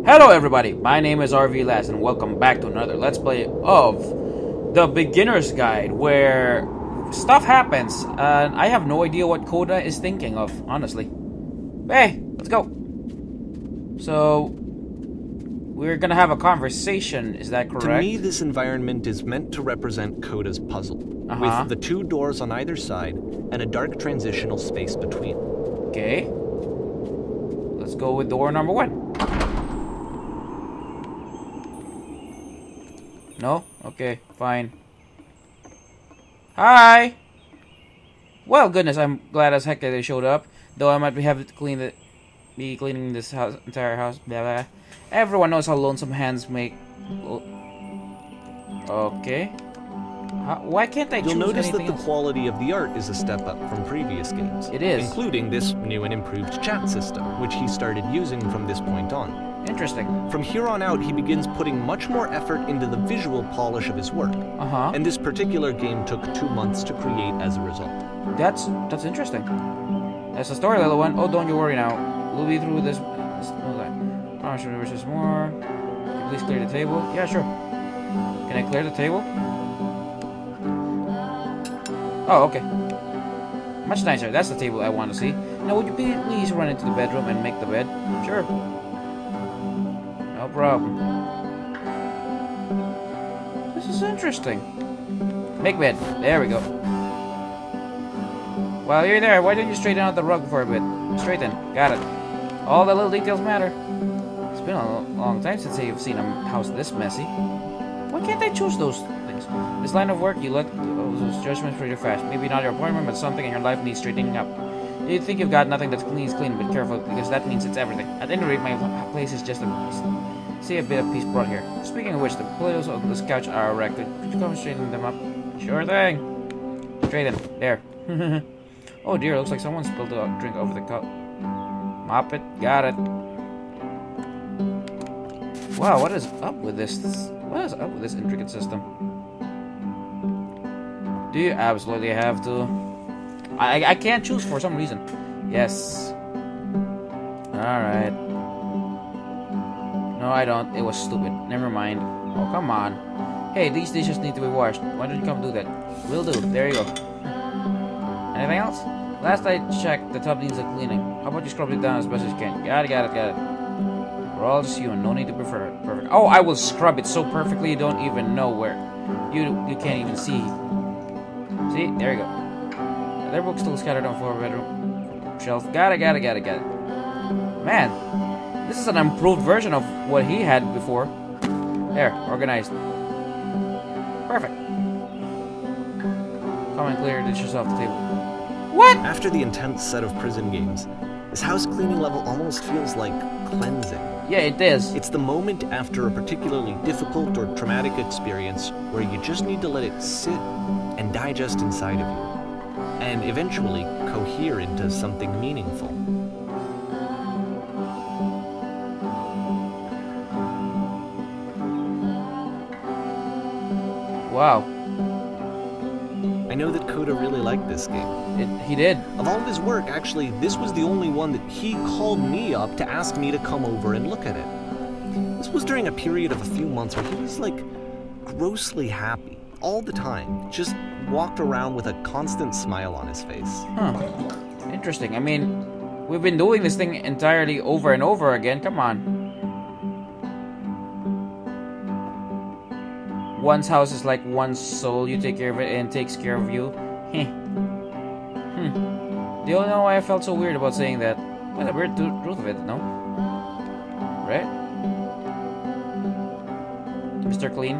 Hello everybody, my name is RVLast and welcome back to another Let's Play of The Beginner's Guide, where stuff happens and I have no idea what Coda is thinking of, honestly. Hey, let's go. So, we're gonna have a conversation, is that correct? To me, this environment is meant to represent Coda's puzzle, with the two doors on either side and a dark transitional space between. Okay. Let's go with door number 1. No? Okay, fine. Hi! Well, goodness, I'm glad as heck that they showed up. Though I might be cleaning this entire house. Blah, blah. Everyone knows how lonesome hands make. Okay. Why can't I choose You'll notice that the else? quality of the art is a step up from previous games. It is. Including this new and improved chat system, which he started using from this point on. Interesting. From here on out, he begins putting much more effort into the visual polish of his work. And this particular game took 2 months to create as a result. That's interesting. That's the story, little one. Oh, don't you worry now. We'll be through this. Promise you versus more. Can you please clear the table? Yeah, sure. Can I clear the table? Oh, okay. Much nicer. That's the table I want to see. Now, would you please run into the bedroom and make the bed? Sure. No problem. This is interesting. Make bed. There we go. While you're there, why don't you straighten out the rug for a bit? Straighten. Got it. All the little details matter. It's been a long time since I've seen a house this messy. Why can't I choose those things? This line of work, you let those judgments pretty fast. Maybe not your appointment, but something in your life needs straightening up. You think you've got nothing that's clean is clean, but careful, because that means it's everything. At any rate, my place is just a... See a bit of peace brought here. Speaking of which, the pillows on this couch are erected. Could you come and straighten them up? Sure thing. Straighten. There. Oh dear, looks like someone spilled a drink over the cup. Mop it. Got it. Wow, what is up with this? What is up with this intricate system? Do you absolutely have to? I can't choose for some reason. Yes. Alright. No, I don't. It was stupid. Never mind. Oh, come on. Hey, these dishes need to be washed. Why don't you come do that? Will do. There you go. Anything else? Last I checked, the tub needs a cleaning. How about you scrub it down as best as you can? Got it. We're all just human. No need to be perfect. Oh, I will scrub it so perfectly you don't even know where. You can't even see. See? There you go. Their books still scattered on floor bedroom shelf. Got it. Man, this is an improved version of what he had before. There, organized. Perfect. Come and clear dishes off the table. What? After the intense set of prison games, this house cleaning level almost feels like cleansing. Yeah, it is. It's the moment after a particularly difficult or traumatic experience where you just need to let it sit and digest inside of you, and eventually cohere into something meaningful. Wow. I know that Coda really liked this game. He did. Of all of his work, actually, this was the only one that he called me up to ask me to come over and look at it. This was during a period of a few months where he was, like, grossly happy all the time. Just walked around with a constant smile on his face. Huh. Interesting. I mean, we've been doing this thing entirely over and over again. Come on. One's house is like one's soul. You take care of it and it takes care of you. Do you know why I felt so weird about saying that? Well, the weird truth of it, no? Right? Mr. Clean?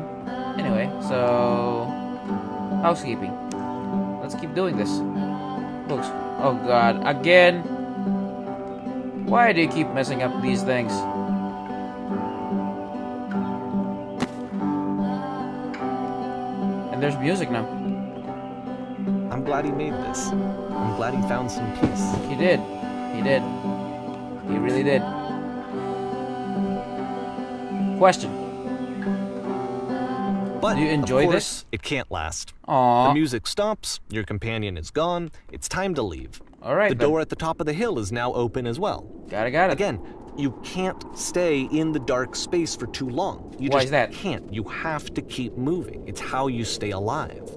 Anyway, so... housekeeping. Let's keep doing this. Books. Oh god, again? Why do you keep messing up these things? And there's music now. I'm glad he made this. I'm glad he found some peace. He did. He really did. Question. But, do you enjoy of course, this? It can't last. Aww. The music stops, your companion is gone, it's time to leave. Alright, The door at the top of the hill is now open as well. Got it. Again, You can't stay in the dark space for too long. You Why just is that? can't. You have to keep moving. It's how you stay alive.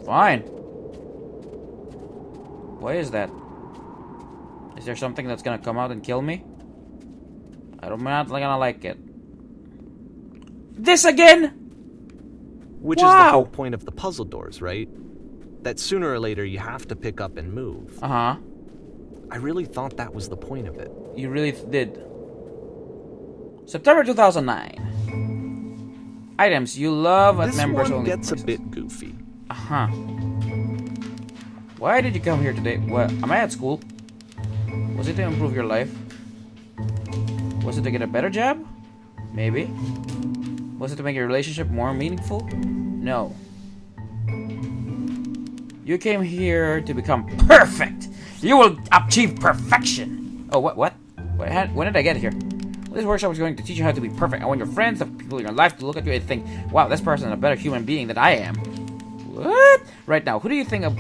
Fine. Why is that? Is there something that's gonna come out and kill me? I'm not gonna like it. This again? Which is the whole point of the puzzle doors, right? That sooner or later you have to pick up and move. Uh-huh. I really thought that was the point of it. You really did. September 2009. Items you love at members This one only gets places. a bit goofy. Uh-huh. Why did you come here today? What? Am I at school? Was it to improve your life? Was it to get a better job? Maybe. Was it to make your relationship more meaningful? No. You came here to become perfect! You will achieve perfection! Oh, what? When did I get here? This workshop is going to teach you how to be perfect. I want your friends, the people in your life, to look at you and think, wow, this person is a better human being than I am. What? Right now, who do you think of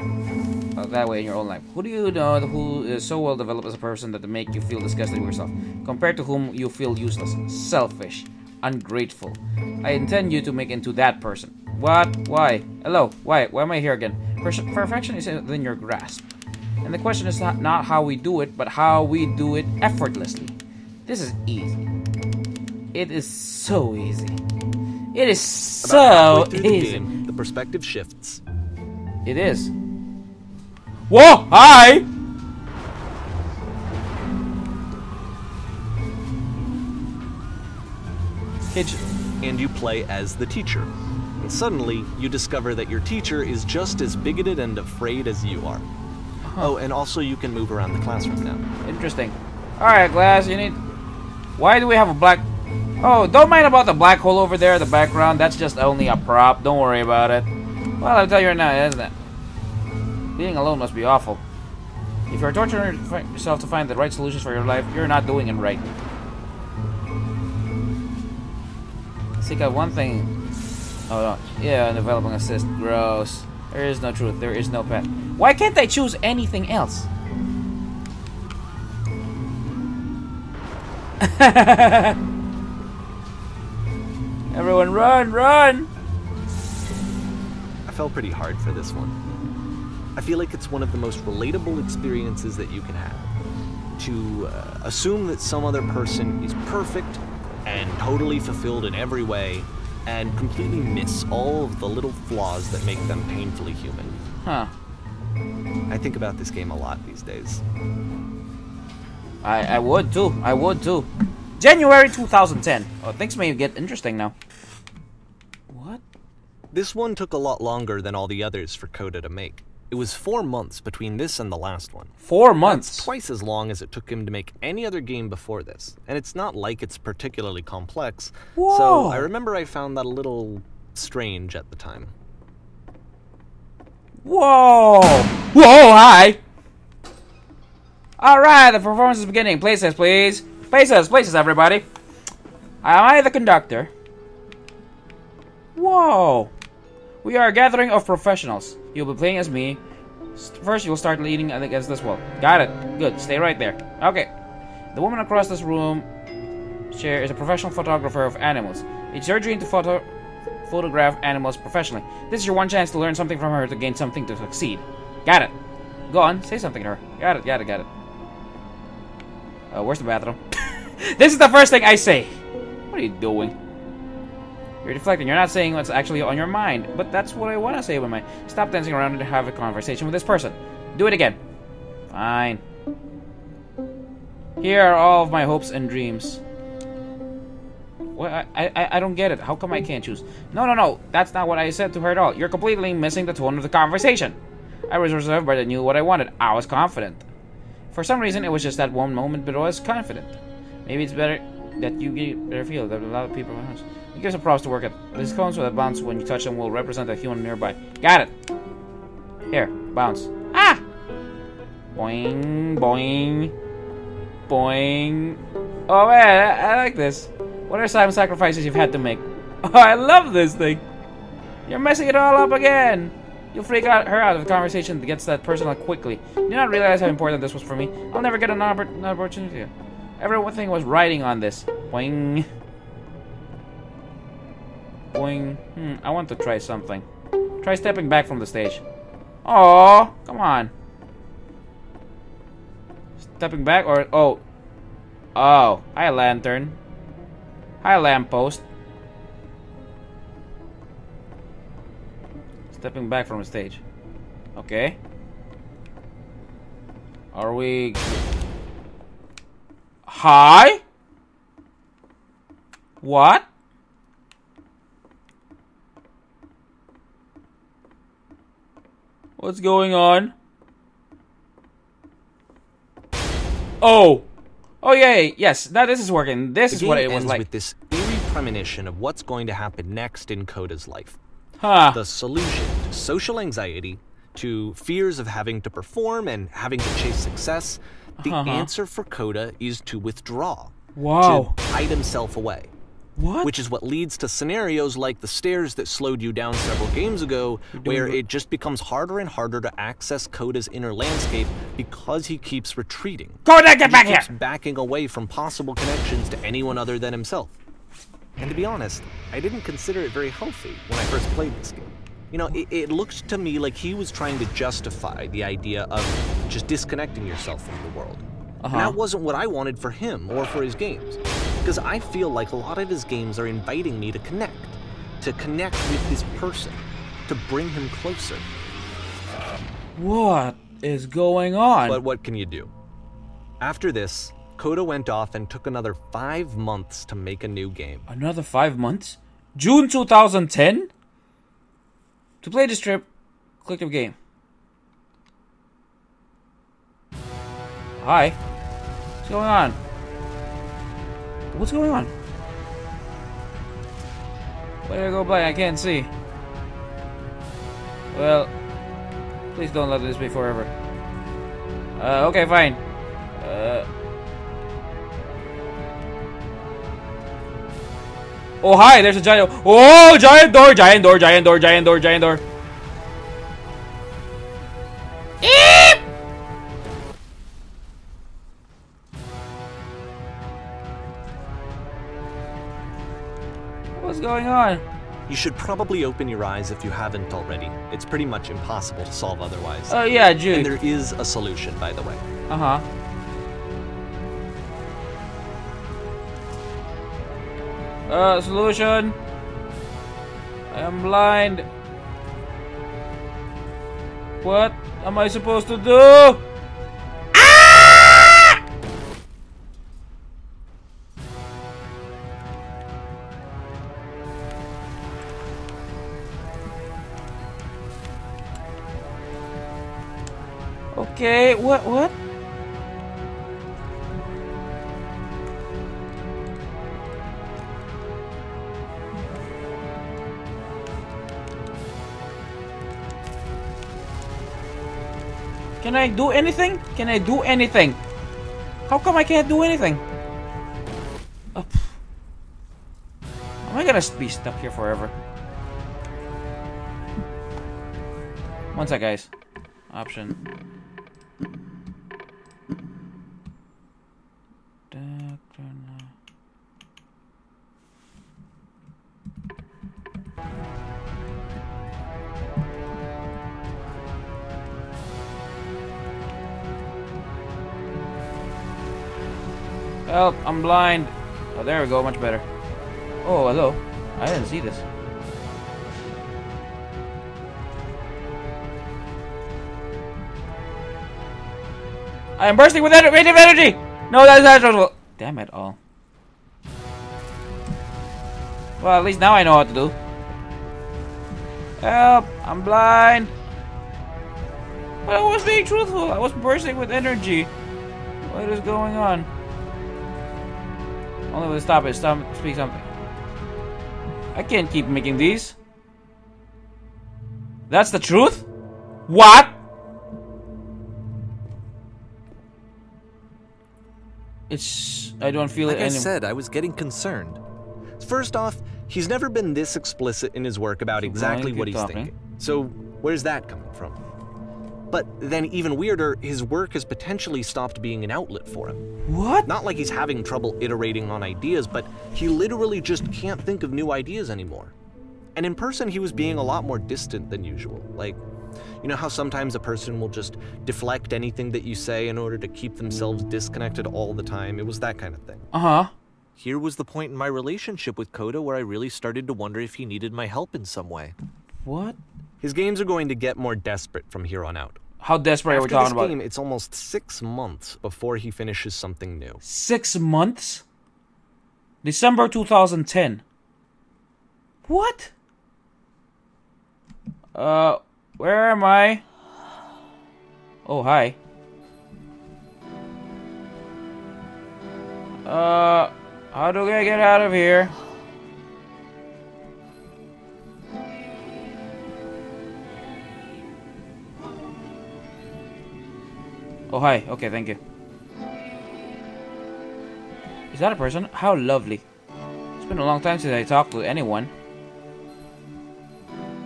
that way in your own life? Who do you know who is so well developed as a person that they make you feel disgusted with yourself? Compared to whom you feel useless, selfish, ungrateful. I intend you to make into that person. What? Why? Hello? Why am I here again? Perfection is within your grasp. And the question is not how we do it, but how we do it effortlessly. This is easy. It is so easy. It is so easy. Game, the perspective shifts. It is. Whoa! Hi! Kitchen. And you play as the teacher. And suddenly, you discover that your teacher is just as bigoted and afraid as you are. Oh, and also you can move around the classroom now. Interesting. Alright, Glass, you need... Why do we have a black... Oh, don't mind about the black hole over there in the background. That's just only a prop. Don't worry about it. Well, I'll tell you right now, isn't it? Being alone must be awful. If you're torturing yourself to find the right solutions for your life, you're not doing it right. Seek out one thing. Oh, no. Yeah, developing assist. Gross. There is no truth. There is no path. Why can't I choose anything else? Everyone run, run! I felt pretty hard for this one. I feel like it's one of the most relatable experiences that you can have. To assume that some other person is perfect and totally fulfilled in every way, and completely miss all of the little flaws that make them painfully human. Huh. I think about this game a lot these days. I would too. I would too. January 2010. Oh, things may get interesting now. What? This one took a lot longer than all the others for Coda to make. It was 4 months between this and the last one. 4 months? That's twice as long as it took him to make any other game before this. And it's not like it's particularly complex. Whoa. So I remember I found that a little strange at the time. Whoa! Whoa, hi! Alright, the performance is beginning. Places, please. Places, everybody. Am I the conductor? Whoa! We are a gathering of professionals. You'll be playing as me. First, you'll start leading against this wall. Got it. Good. Stay right there. Okay. The woman across this room chair is a professional photographer of animals. It's her dream to photograph animals professionally. This is your one chance to learn something from her to gain something to succeed. Got it. Go on. Say something to her. Got it. Where's the bathroom? This is the first thing I say. What are you doing? You're deflecting. You're not saying what's actually on your mind. But that's what I want to say with my... Stop dancing around and have a conversation with this person. Do it again. Fine. Here are all of my hopes and dreams. Well, I don't get it. How come I can't choose? No. That's not what I said to her at all. You're completely missing the tone of the conversation. I was reserved, but I knew what I wanted. I was confident. For some reason, it was just that one moment, but I was confident. Maybe it's better that you get a better feel that a lot of people around. It gives a props to work at. These cones with a bounce when you touch them will represent a human nearby. Got it. Here, bounce. Ah! Boing, boing, boing. Oh man, I like this. What are some sacrifices you've had to make? Oh, I love this thing. You're messing it all up again. You'll freak her out of the conversation that gets that personal quickly. Do you not realize how important this was for me? I'll never get an opportunity. Everything was riding on this. Boing. Boing. I want to try something. Try stepping back from the stage. Oh, come on. Stepping back or... Oh. Oh. Hi, lantern. Hi, lamppost. Stepping back from the stage. Okay. Are we... Hi? What? What's going on? Oh! Oh yay! Yes, now this is working. This is what it was like. With this eerie premonition of what's going to happen next in Coda's life. Huh. The solution to social anxiety, to fears of having to perform and having to chase success, the answer for Coda is to withdraw. Wow. To hide himself away. What? Which is what leads to scenarios like the stairs that slowed you down several games ago, where it just becomes harder and harder to access Coda's inner landscape because he keeps retreating. Coda, get back here! He keeps backing away from possible connections to anyone other than himself. And to be honest, I didn't consider it very healthy when I first played this game. You know, it looked to me like he was trying to justify the idea of just disconnecting yourself from the world. And that wasn't what I wanted for him or for his games. Because I feel like a lot of his games are inviting me to connect with this person, to bring him closer. What is going on? But what can you do? After this, Coda went off and took another 5 months to make a new game. Another 5 months? June 2010? To play this trip, click the game. Hi. What's going on? What's going on? Where did I go blind? I can't see. Well, please don't let this be forever. Okay, fine. Oh, hi, there's a giant... Oh, giant door, giant door, giant door, giant door, giant door. Eep! What's going on? You should probably open your eyes if you haven't already. It's pretty much impossible to solve otherwise. Oh, yeah, Jude. And there is a solution, by the way. Uh-huh. Solution. I am blind. What am I supposed to do? Ah! Okay, what? Can I do anything? Can I do anything? How come I can't do anything? Am I gonna be stuck here forever? One sec, guys. Option. Help, I'm blind. Oh, there we go, much better. Oh, hello. I didn't see this. I am bursting with radiant energy! No, that is not possible. Damn it all. Well, at least now I know what to do. Help, I'm blind. But I was being truthful. I was bursting with energy. What is going on? Only way to stop it, speak something. I can't keep making these. That's the truth? What? I don't feel it anymore. Like I said, I was getting concerned. First off, he's never been this explicit in his work about exactly what he's thinking. So, where's that coming from? But then, even weirder, his work has potentially stopped being an outlet for him. What? Not like he's having trouble iterating on ideas, but he literally just can't think of new ideas anymore. And in person, he was being a lot more distant than usual. Like, you know how sometimes a person will just deflect anything that you say in order to keep themselves disconnected all the time? It was that kind of thing. Uh-huh. Here was the point in my relationship with Coda where I really started to wonder if he needed my help in some way. What? His games are going to get more desperate from here on out. How desperate are we After talking this about? game, it's almost 6 months before he finishes something new. 6 months? December 2010. What? Where am I? Oh, hi. How do I get out of here? Oh, hi. Okay, thank you. Is that a person? How lovely. It's been a long time since I talked to anyone.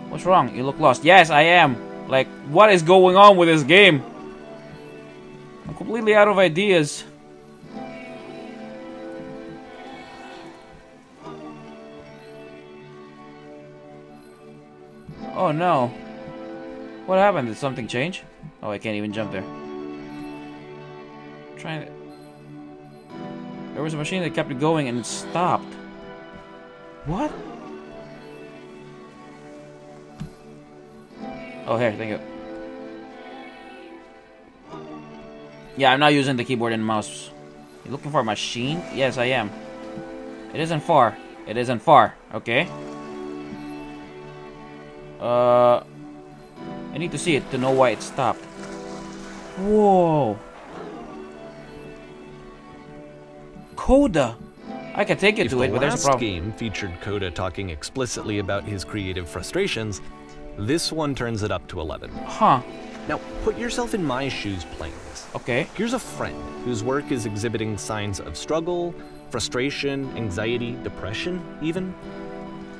What's wrong? You look lost. Yes, I am. Like, what is going on with this game? I'm completely out of ideas. Oh no. What happened? Did something change? Oh, I can't even jump there. Trying to... There was a machine that kept it going and it stopped. What? Oh, here, thank you. Yeah, I'm not using the keyboard and mouse. You looking for a machine? Yes, I am. It isn't far. It isn't far. Okay. I need to see it to know why it stopped. Whoa. Coda. I can take you to it, but there's a last problem. game featured Coda talking explicitly about his creative frustrations, this one turns it up to 11. Huh. Now, put yourself in my shoes playing this. Okay. Here's a friend whose work is exhibiting signs of struggle, frustration, anxiety, depression, even.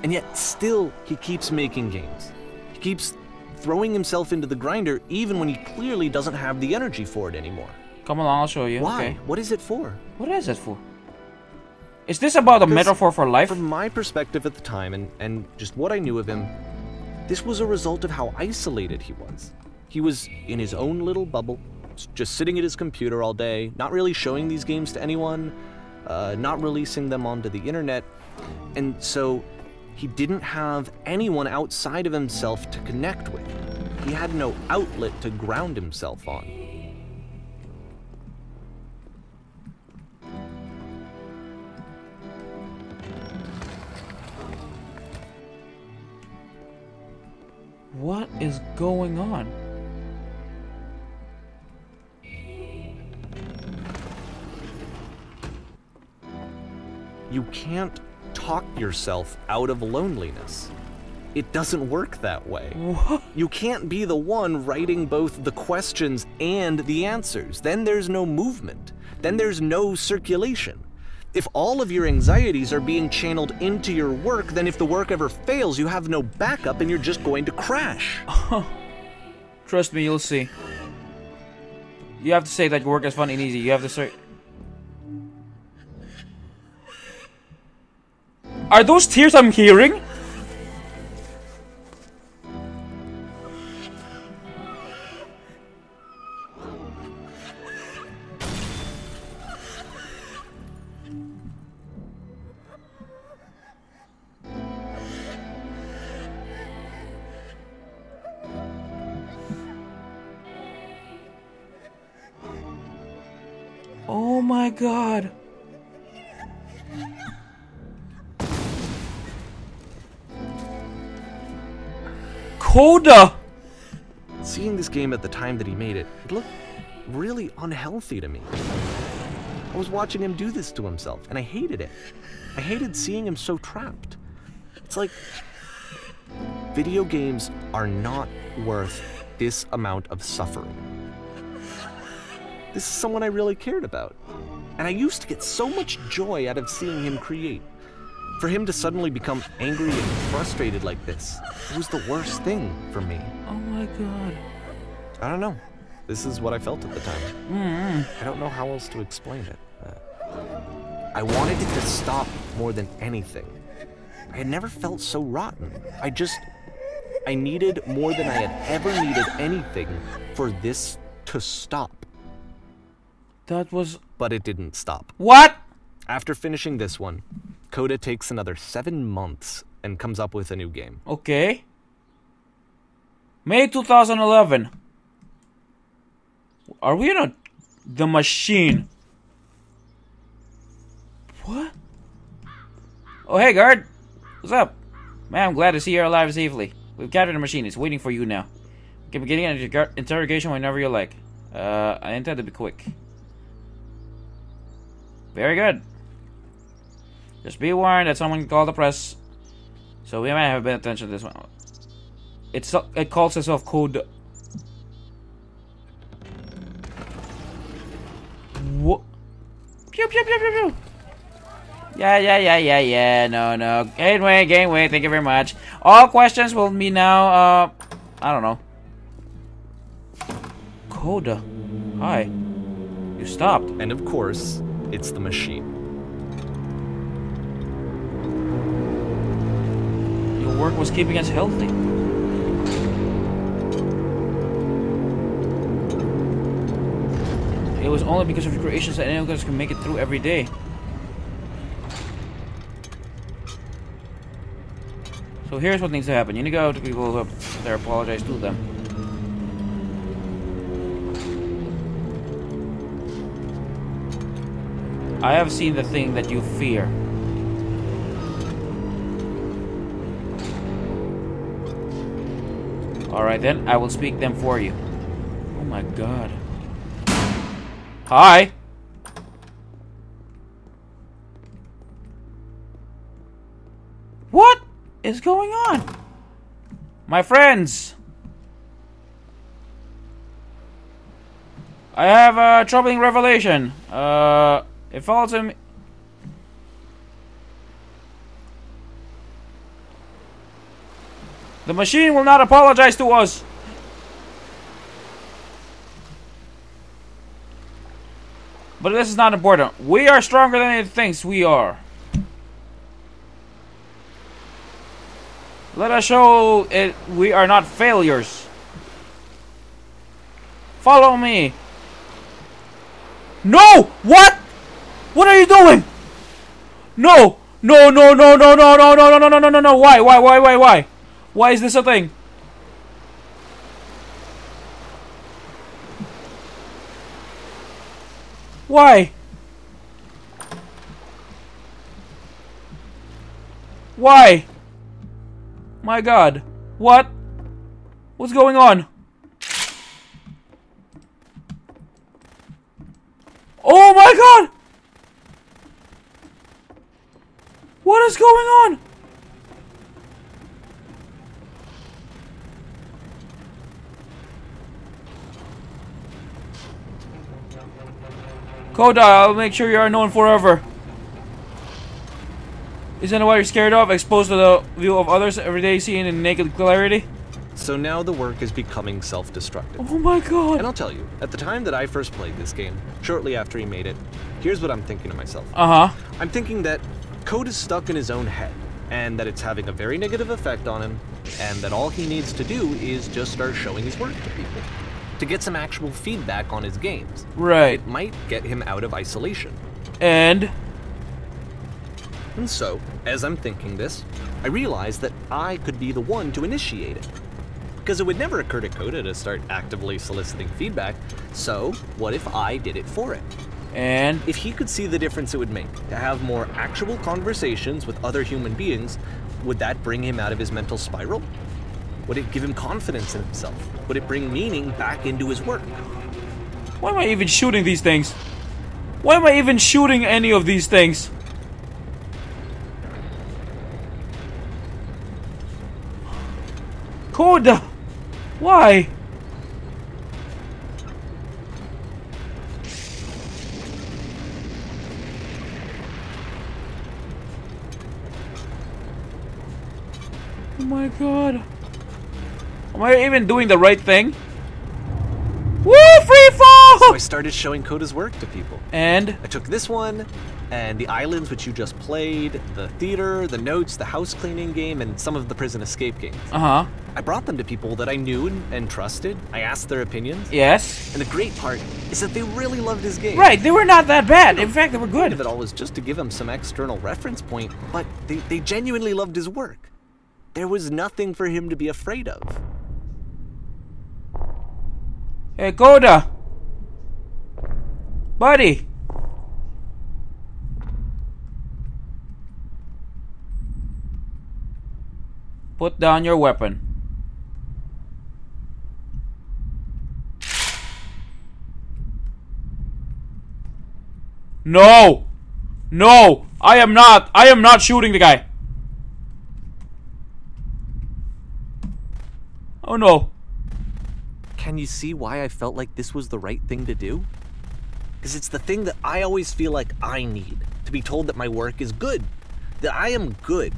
And yet, still, he keeps making games. He keeps throwing himself into the grinder even when he clearly doesn't have the energy for it anymore. Come along, I'll show you. Why? Okay. What is it for? What is it for? Is this about a Because metaphor for life? From my perspective at the time, and just what I knew of him, this was a result of how isolated he was. He was in his own little bubble, just sitting at his computer all day, not really showing these games to anyone, not releasing them onto the internet, and so he didn't have anyone outside of himself to connect with. He had no outlet to ground himself on. What is going on? You can't talk yourself out of loneliness. It doesn't work that way. What? You can't be the one writing both the questions and the answers. Then there's no movement. Then there's no circulation. If all of your anxieties are being channeled into your work, then if the work ever fails, you have no backup and you're just going to crash. Trust me, you'll see. You have to say that your work is fun and easy. You have to say... Are those tears I'm hearing? Oh my god. Coda! Seeing this game at the time that he made it, it looked really unhealthy to me. I was watching him do this to himself, and I hated it. I hated seeing him so trapped. It's like, video games are not worth this amount of suffering. This is someone I really cared about. And I used to get so much joy out of seeing him create. For him to suddenly become angry and frustrated like this, it was the worst thing for me. Oh my god. I don't know. This is what I felt at the time. I don't know how else to explain it. I wanted it to stop more than anything. I had never felt so rotten. I needed more than I had ever needed anything for this to stop. That was... But it didn't stop. What? After finishing this one, Coda takes another 7 months and comes up with a new game. Okay. May 2011. Are we in the machine? What? Oh, hey, guard. What's up? Man, I'm glad to see you're alive safely. We've captured the machine. It's waiting for you now. You can begin an interrogation whenever you like. I intend to be quick. Very good. Just be warned that someone can call the press. So we might have a bit of attention to this one. It calls itself Code. What? Pew pew pew pew pew. Yeah. No. Gateway. Thank you very much. All questions will be now. I don't know. Coda. Hi. You stopped. And of course, it's the machine. Your work was keeping us healthy. It was only because of your creations that any of us can make it through every day. So here's what needs to happen. You need to go to people who are there, apologize to them. I have seen the thing that you fear. Alright then, I will speak them for you. Oh my god. Hi! What is going on? My friends! I have a troubling revelation. It falls in me. The machine will not apologize to us. But this is not important. We are stronger than it thinks we are. Let us show it we are not failures. Follow me. No! What? What are you doing? No! No! Why? Why is this a thing? Why? Why? My god. What? What's going on? Oh my god! What is going on? Coda, I'll make sure you are known forever. Isn't that what you're scared of? Exposed to the view of others every day, seeing in naked clarity? So now the work is becoming self-destructive. Oh my god. And I'll tell you, at the time that I first played this game, shortly after he made it, here's what I'm thinking to myself. I'm thinking that Code is stuck in his own head, and that it's having a very negative effect on him, and that all he needs to do is just start showing his work to people. To get some actual feedback on his games. Right. It might get him out of isolation. And so, as I'm thinking this, I realize that I could be the one to initiate it. Because it would never occur to Coda to start actively soliciting feedback, so what if I did it for him? And if he could see the difference it would make to have more actual conversations with other human beings, would that bring him out of his mental spiral? Would it give him confidence in himself? Would it bring meaning back into his work? Why am I even shooting these things? Why am I even shooting any of these things? Coda! Why? Oh my god. Am I even doing the right thing? So I started showing Coda's work to people. And? I took this one, and the islands which you just played, the theater, the notes, the house cleaning game, and some of the prison escape games. Uh-huh. I brought them to people that I knew and trusted. I asked their opinions. Yes. And the great part is that they really loved his game. Right, they were not that bad. In fact, they were good. Part of it all was just to give him some external reference point, but they genuinely loved his work. There was nothing for him to be afraid of. Hey, Coda. Buddy. Put down your weapon. No! No! I am not shooting the guy. Oh no. Can you see why I felt like this was the right thing to do? Because it's the thing that I always feel like I need. To be told that my work is good. That I am good.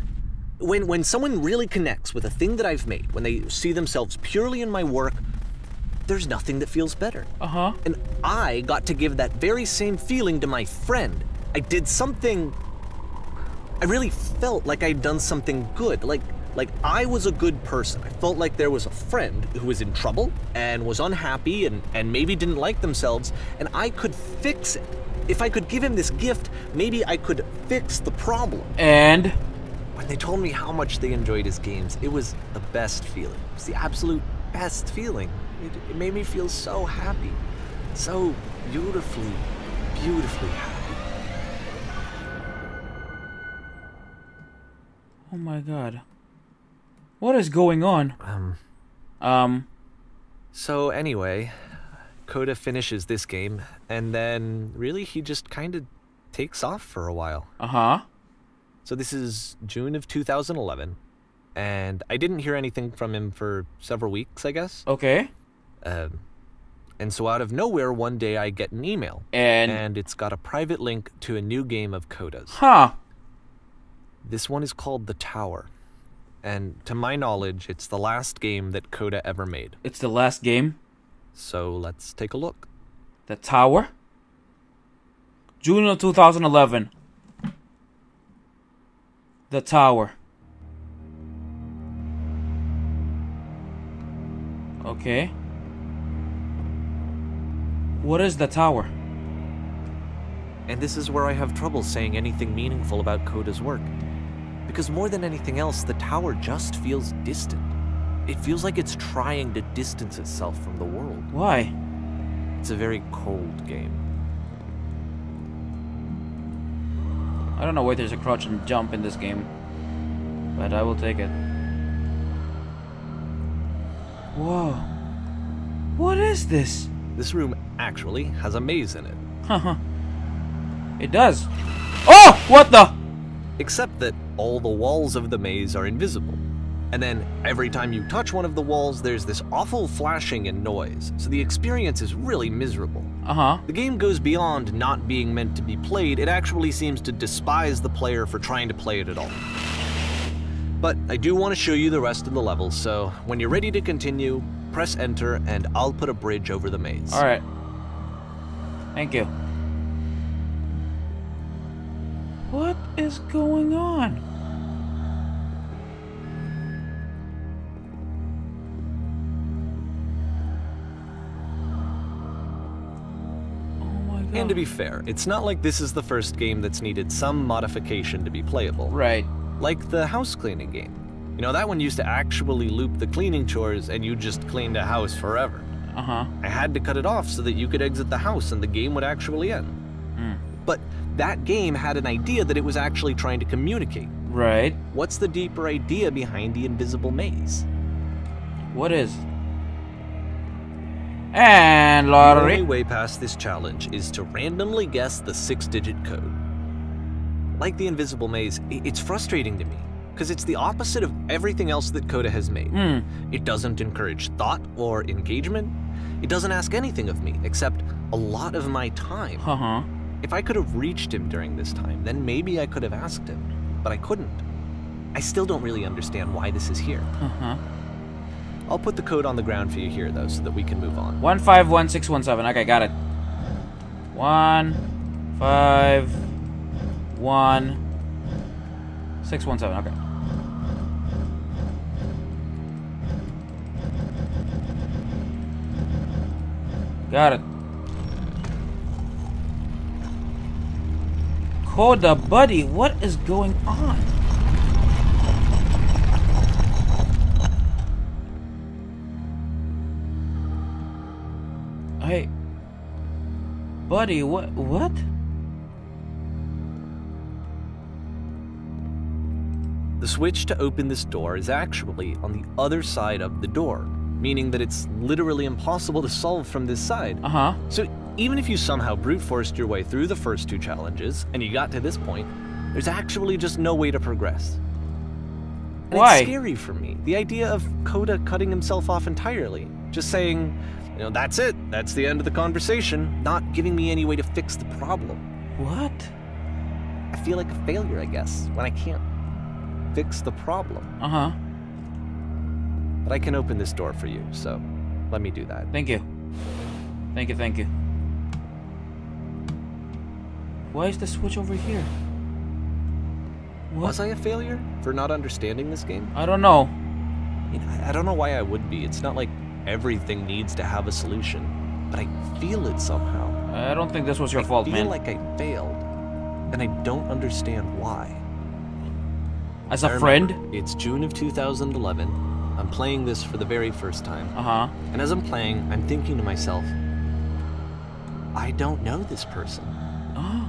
When someone really connects with a thing that I've made, when they see themselves purely in my work, there's nothing that feels better. Uh-huh. And I got to give that very same feeling to my friend. I did something... I really felt like I'd done something good. Like I was a good person. I felt like there was a friend who was in trouble and was unhappy and maybe didn't like themselves, and I could fix it. If I could give him this gift, maybe I could fix the problem. And? When they told me how much they enjoyed his games, it was the best feeling. It was the absolute best feeling. It made me feel so happy. So beautifully, beautifully happy. Oh my god. What is going on? So anyway, Coda finishes this game, and then really he just kind of takes off for a while. Uh-huh. So this is June of 2011, and I didn't hear anything from him for several weeks, I guess. Okay. And so out of nowhere, one day I get an email. And it's got a private link to a new game of Coda's. Huh. This one is called The Tower. And to my knowledge, it's the last game that Coda ever made. It's the last game? So let's take a look. The Tower? June of 2011. The Tower. Okay. What is The Tower? And this is where I have trouble saying anything meaningful about Coda's work. Because more than anything else, the tower just feels distant. It feels like it's trying to distance itself from the world. Why? It's a very cold game. I don't know why there's a crouch and jump in this game, but I will take it. Whoa. What is this? This room actually has a maze in it. Haha. It does. Oh! What the? Except that all the walls of the maze are invisible. And then every time you touch one of the walls, there's this awful flashing and noise, so the experience is really miserable. Uh-huh. The game goes beyond not being meant to be played, it actually seems to despise the player for trying to play it at all. But I do want to show you the rest of the levels, so when you're ready to continue, press enter and I'll put a bridge over the maze. Alright. Thank you. What is going on? Oh my god. And to be fair, it's not like this is the first game that's needed some modification to be playable. Right. Like the house cleaning game. You know, that one used to actually loop the cleaning chores and you just cleaned a house forever. Uh-huh. I had to cut it off so that you could exit the house and the game would actually end. But that game had an idea that it was actually trying to communicate. Right. What's the deeper idea behind the invisible maze? What is? And The lottery. only way past this challenge is to randomly guess the 6-digit code. Like the invisible maze, it's frustrating to me, because it's the opposite of everything else that Coda has made. It doesn't encourage thought or engagement. It doesn't ask anything of me, except a lot of my time. Uh-huh. If I could have reached him during this time, then maybe I could have asked him, but I couldn't. I still don't really understand why this is here. Uh-huh. I'll put the code on the ground for you here, though, so that we can move on. 151617. Okay, got it. 151 617. Okay. Got it. Coda, buddy, what is going on? Hey, buddy, what? The switch to open this door is actually on the other side of the door, meaning that it's literally impossible to solve from this side. Uh-huh. So even if you somehow brute forced your way through the first 2 challenges, and you got to this point, there's actually just no way to progress. And Why? It's scary for me, the idea of Coda cutting himself off entirely, just saying, you know, that's it, that's the end of the conversation, not giving me any way to fix the problem. What? I feel like a failure, I guess, when I can't fix the problem. Uh-huh. But I can open this door for you, so let me do that. Thank you. Thank you, thank you. Why is the switch over here? What? Was I a failure for not understanding this game? I don't know. I don't know why I would be. It's not like everything needs to have a solution, but I feel it somehow. I don't think this was your fault, I man. feel like I failed, and I don't understand why. As I a remember, friend? It's June of 2011. I'm playing this for the very first time. Uh-huh. And as I'm playing, I'm thinking to myself, I don't know this person. Oh,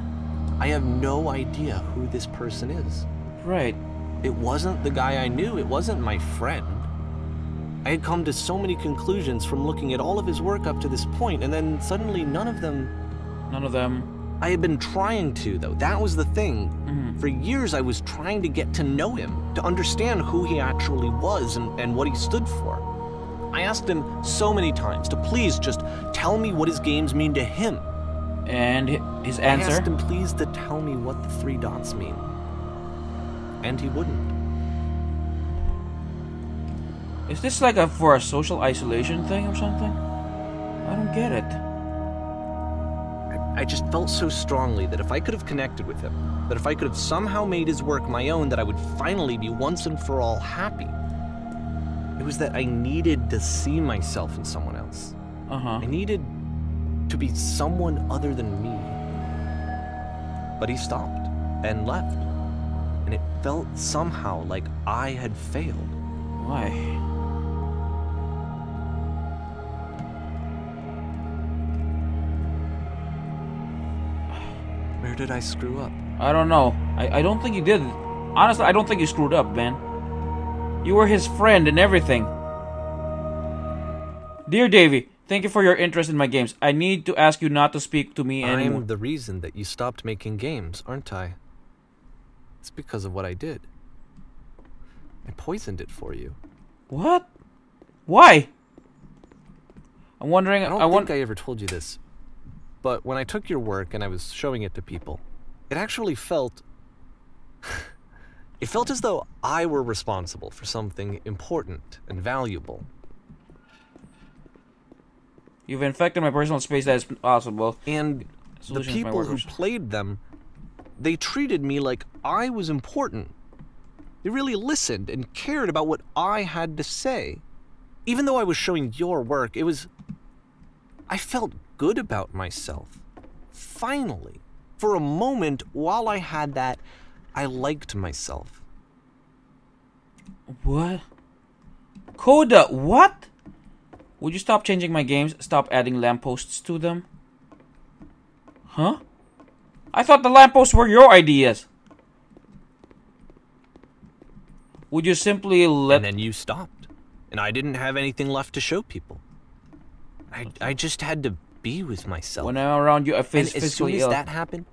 I have no idea who this person is. right. It wasn't the guy I knew, it wasn't my friend. I had come to so many conclusions from looking at all of his work up to this point, and then suddenly none of them... None of them. I had been trying to, though. That was the thing. Mhm. For years, I was trying to get to know him, to understand who he actually was and what he stood for. I asked him so many times to please just tell me what his games mean to him. And his I answer? asked him please to tell me what the 3 dots mean. And he wouldn't. Is this like for a social isolation thing or something? I don't get it. I just felt so strongly that if I could have connected with him, that if I could have somehow made his work my own, that I would finally be once and for all happy. It was that I needed to see myself in someone else. Uh-huh. I needed to be someone other than me. But he stopped and left. And it felt somehow like I had failed. Why? Where did I screw up? I don't know. I don't think you did. Honestly, I don't think you screwed up, man. You were his friend and everything. Dear Davey, thank you for your interest in my games. I need to ask you not to speak to me anymore. I'm the reason that you stopped making games, aren't I? It's because of what I did. I poisoned it for you. What? Why? I'm wondering. I don't think I ever told you this, but when I took your work and I was showing it to people, it actually felt... it felt as though I were responsible for something important and valuable. You've infected my personal space that is possible. And the Solutions for my people who workers. played them, they treated me like I was important. They really listened and cared about what I had to say. Even though I was showing your work, it was... I felt good about myself. Finally. For a moment, while I had that, I liked myself. What? Coda, what? Would you stop changing my games? Stop adding lampposts to them? Huh? I thought the lampposts were your ideas. Would you simply let... And then you stopped. And I didn't have anything left to show people. I just had to be with myself. When I'm around you, I feel and as soon physically as ill. that happened,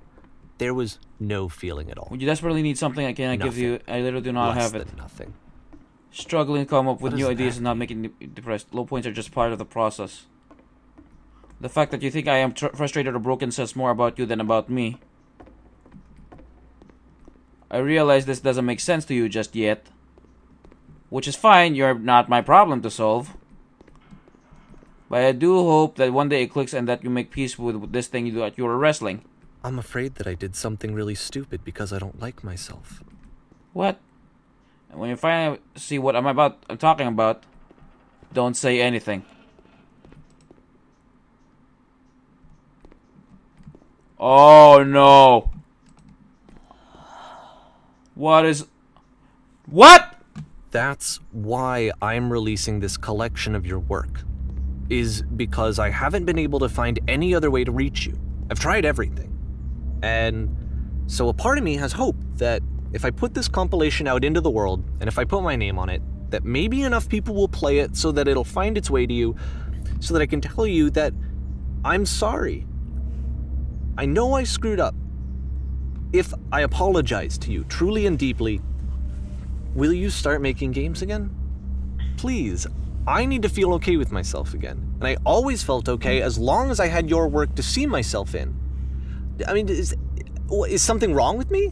there was no feeling at all. Would you desperately need something I cannot give you? I literally do not Less have it. than nothing. Struggling to come up with What new does ideas that and not making me depressed. Low points are just part of the process. The fact that you think I am frustrated or broken says more about you than about me. I realize this doesn't make sense to you just yet. Which is fine, you're not my problem to solve. But I do hope that one day it clicks and that you make peace with this thing that you were wrestling. I'm afraid that I did something really stupid because I don't like myself. What? And when you finally see what I'm talking about, don't say anything. Oh no. What? That's why I'm releasing this collection of your work. Is because I haven't been able to find any other way to reach you. I've tried everything. And so a part of me has hope that if I put this compilation out into the world, and if I put my name on it, that maybe enough people will play it so that it'll find its way to you, so that I can tell you that I'm sorry. I know I screwed up. If I apologize to you truly and deeply, will you start making games again? Please, I need to feel okay with myself again. And I always felt okay as long as I had your work to see myself in. I mean, is something wrong with me?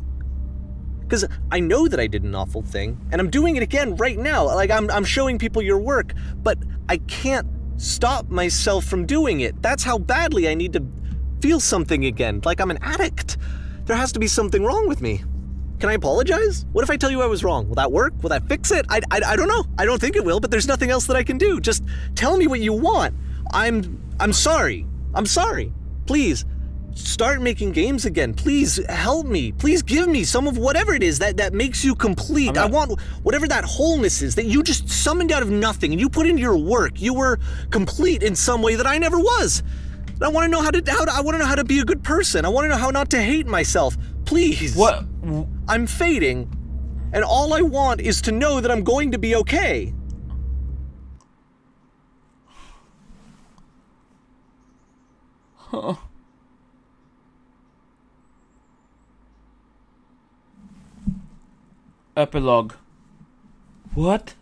Because I know that I did an awful thing, and I'm doing it again right now. Like, I'm showing people your work, but I can't stop myself from doing it. That's how badly I need to feel something again, like I'm an addict. There has to be something wrong with me. Can I apologize? What if I tell you I was wrong? Will that work? Will that fix it? I don't know. I don't think it will, but there's nothing else that I can do. Just tell me what you want. I'm sorry. I'm sorry. Please, start making games again. Please help me. Please give me some of whatever it is that makes you complete. I want whatever that wholeness is that you just summoned out of nothing and you put into your work. You were complete in some way that I never was. I want to know I want to know how to be a good person. I want to know how not to hate myself. Please. What? I'm fading, and all I want is to know that I'm going to be okay. Huh. Epilogue. What?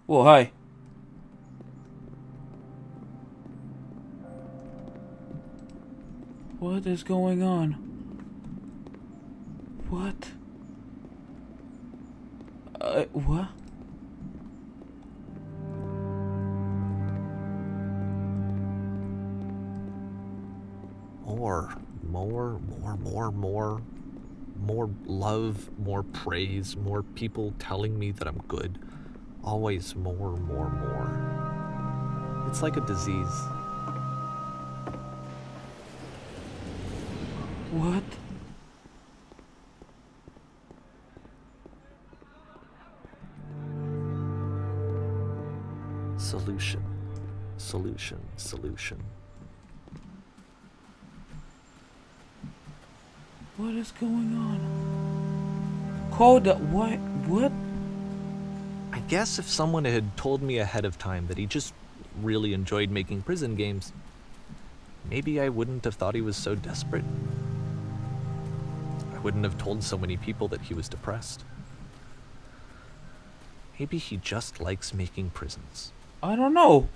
Oh, hi. What is going on? What? What? More love, more praise, more people telling me that I'm good. Always more. It's like a disease. What? Solution. What is going on? Coda, what? I guess if someone had told me ahead of time that he just really enjoyed making prison games, maybe I wouldn't have thought he was so desperate. I wouldn't have told so many people that he was depressed. Maybe he just likes making prisons. I don't know.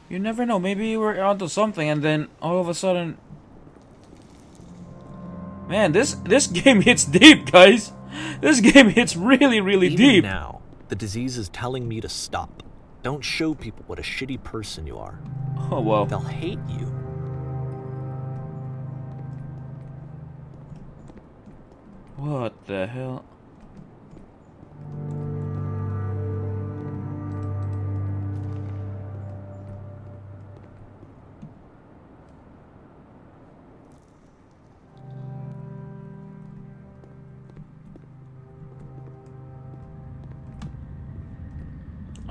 You never know. Maybe you were onto something and then all of a sudden... Man, this game hits deep, guys. This game hits really Even deep. Now, the disease is telling me to stop. Don't show people what a shitty person you are. Oh, wow. They'll hate you. What the hell?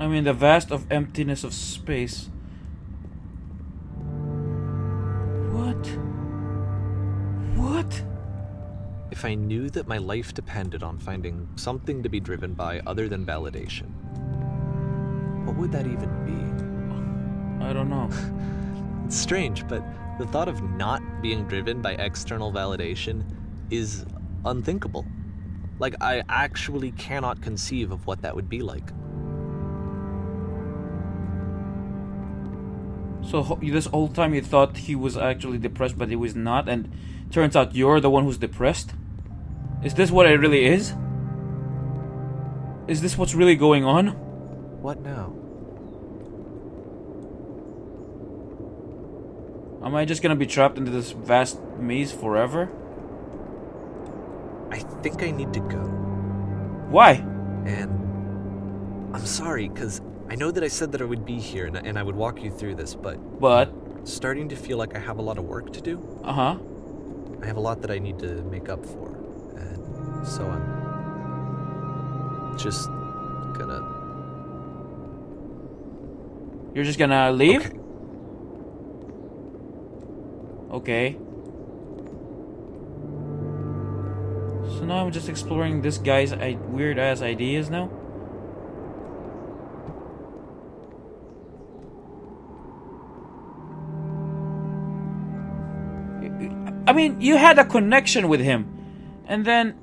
I mean, the vast of emptiness of space. What? If I knew that my life depended on finding something to be driven by other than validation, what would that even be? I don't know. It's strange, but the thought of not being driven by external validation is unthinkable. Like, I actually cannot conceive of what that would be like. So this whole time you thought he was actually depressed, but he was not, and turns out you're the one who's depressed? Is this what it really is? Is this what's really going on? What now? Am I just gonna be trapped into this vast maze forever? I think I need to go. Why? And I'm sorry, because I know that I said that I would be here and I would walk you through this, but But... starting to feel like I have a lot of work to do. Uh-huh. I have a lot that I need to make up for, and so I'm just gonna... You're just gonna leave? Okay. Okay. So now I'm just exploring this guy's weird-ass ideas now? I mean, you had a connection with him, and then...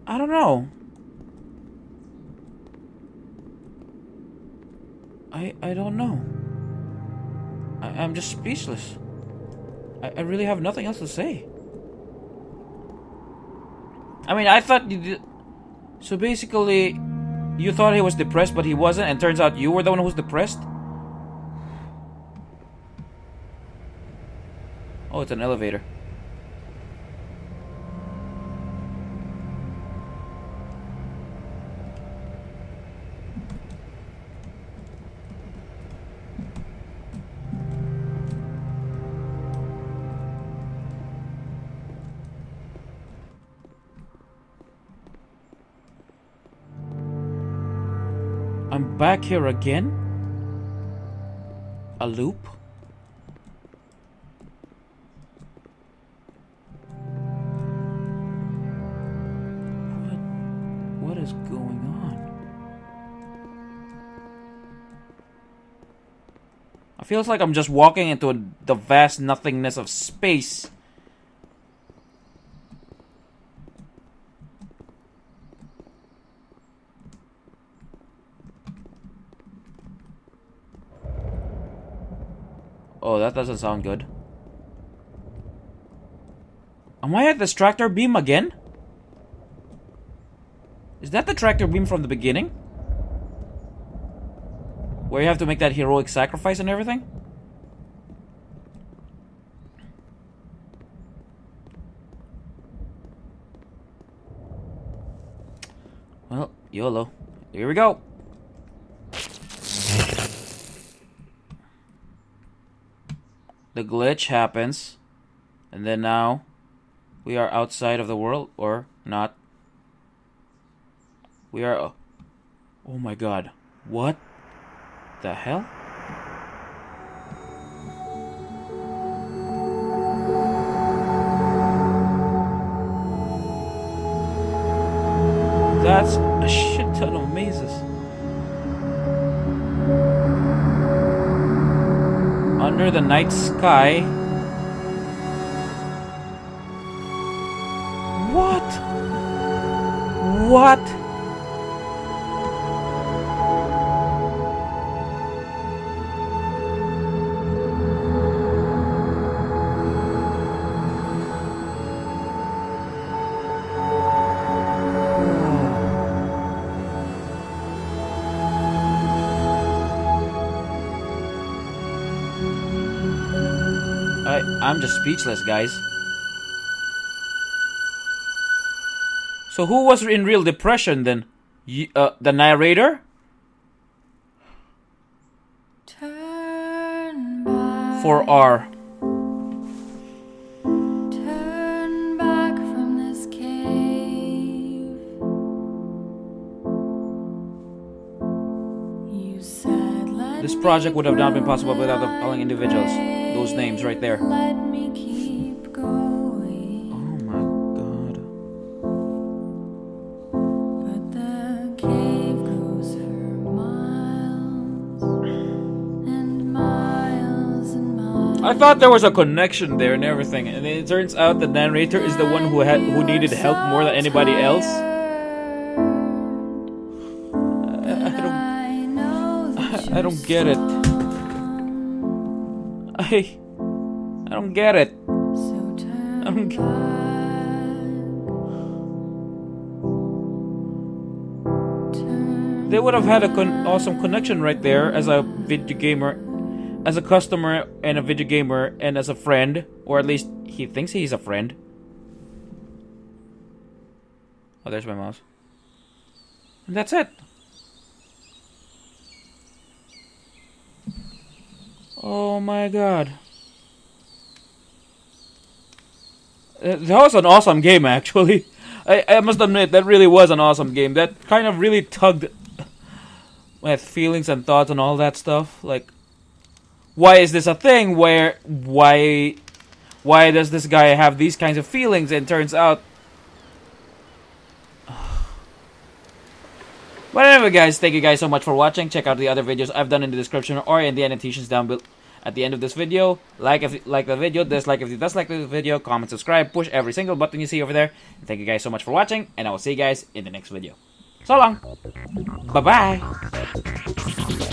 I don't know. I don't know. I'm just speechless. I really have nothing else to say. I mean, I thought you did... So basically, you thought he was depressed, but he wasn't, and turns out you were the one who was depressed? Oh, it's an elevator. I'm back here again? A loop? What is going on? I feels like I'm just walking into the vast nothingness of space. Oh, that doesn't sound good. Am I at this tractor beam again? Is that the tractor beam from the beginning? Where you have to make that heroic sacrifice and everything? Well, YOLO. Here we go. The glitch happens, and then now we are outside of the world, or not. We are... oh my god. What the hell? That's a shit ton of mazes. Under the night sky. What? What? I'm just speechless, guys. So who was in real depression then? The narrator? Turn back. 4R. Turn back from this cave. You said let This project me would have not been possible go without the following individuals. away. Those names right there. Let me keep going. Oh my god. But the cave goes for miles and miles and miles. I thought there was a connection there and everything, and it turns out the narrator is the one who needed help more than anybody else. I don't get it. I don't get it. So turn I don't get They would have had a awesome connection right there as a video gamer, as a customer and a video gamer, and as a friend, or at least he thinks he's a friend. Oh, there's my mouse. And that's it. Oh my god. That was an awesome game, actually. I must admit, that really was an awesome game. That kind of really tugged my feelings and thoughts and all that stuff. Like, why is this a thing? Why does this guy have these kinds of feelings? And turns out... But anyway, guys, thank you guys so much for watching. Check out the other videos I've done in the description or in the annotations down below. At the end of this video, like if you like the video, dislike if you dislike the video, comment, subscribe, push every single button you see over there. And thank you guys so much for watching, and I will see you guys in the next video. So long. Bye-bye. Oh,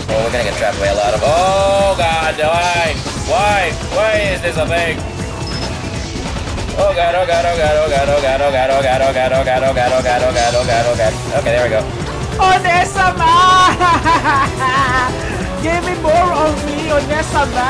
we're gonna get trapped by a lot of... Oh, God, why? Why is this a thing? Oh, God, oh, God, oh, God, oh, God, oh, God, oh, God, oh, God, oh, God, oh, God, oh, God, oh, God, oh, God, oh, God, oh, God. Okay, there we go. Onesama! Give me more of me, Onesama!